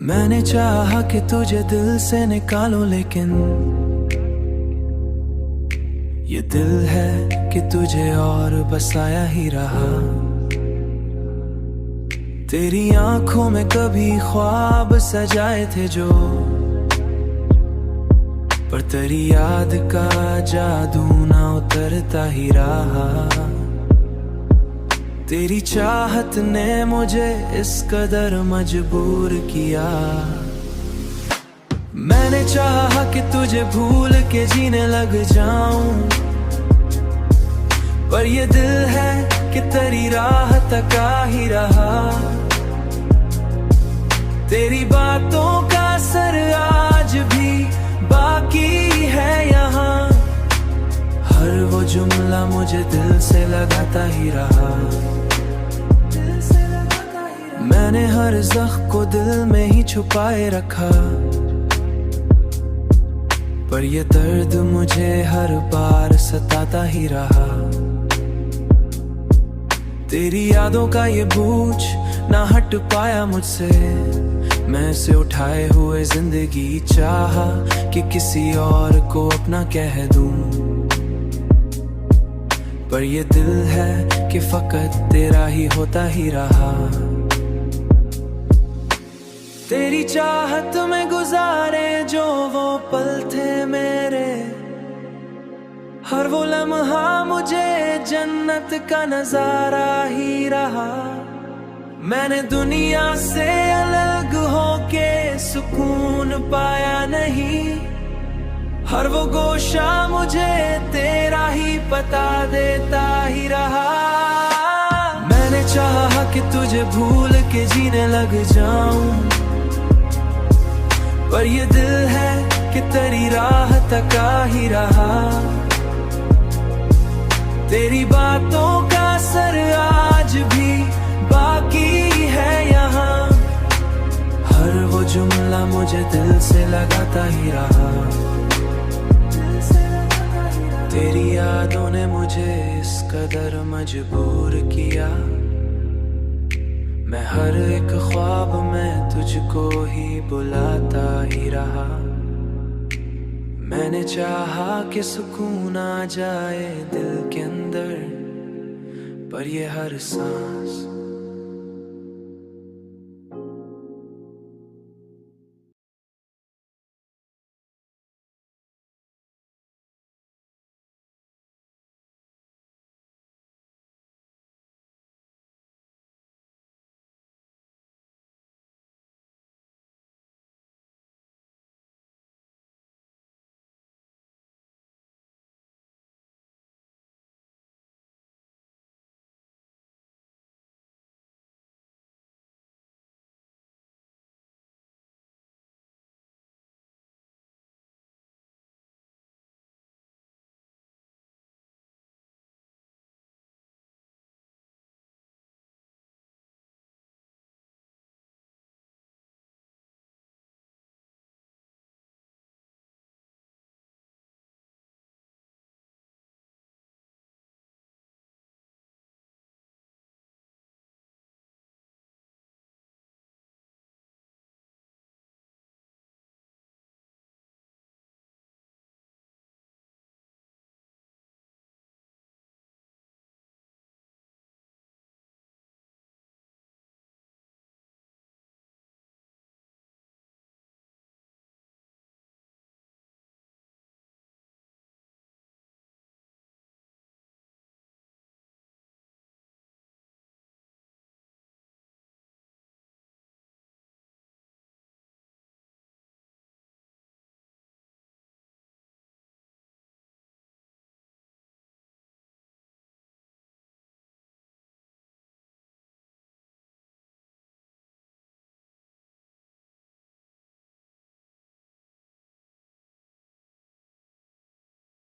मैंने चाहा कि तुझे दिल से निकालो, लेकिन ये दिल है कि तुझे और बसाया ही रहा। तेरी आंखों में कभी ख्वाब सजाए थे जो, पर तेरी याद का जादू ना उतरता ही रहा। तेरी चाहत ने मुझे इस कदर मजबूर किया। मैंने चाहा कि तुझे भूल के जीने लग जाऊं, पर ये दिल है कि तेरी राह तक आ ही रहा। तेरी बातों का असर आज भी बाकी है यहाँ। हर वो जुमला मुझे दिल से लगाता ही रहा। मैंने हर ज़ख्म को दिल में ही छुपाए रखा, पर ये दर्द मुझे हर बार सताता ही रहा। तेरी यादों का ये बोझ ना हट पाया मुझसे। मैं इसे उठाए हुए जिंदगी चाहा कि किसी और को अपना कह दूं, पर ये दिल है कि फकत तेरा ही होता ही रहा। तेरी चाहत में गुजारे जो वो पल थे मेरे, हर वो लम्हा मुझे जन्नत का नजारा ही रहा। मैंने दुनिया से अलग होके सुकून पाया नहीं। हर वो गोशा मुझे तेरा ही पता देता ही रहा। मैंने चाहा कि तुझे भूल के जीने लग जाऊं, पर ये दिल है कि तेरी राह तक आ ही रहा। तेरी बातों का असर आज भी बाकी है यहाँ। हर वो जुमला मुझे दिल से लगाता ही रहा। तेरी यादों ने मुझे इस कदर मजबूर किया। मैं हर एक ख्वाब में तुझको ही बुलाता ही रहा। मैंने चाहा कि सुकून आ जाए दिल के अंदर, पर ये हर सांस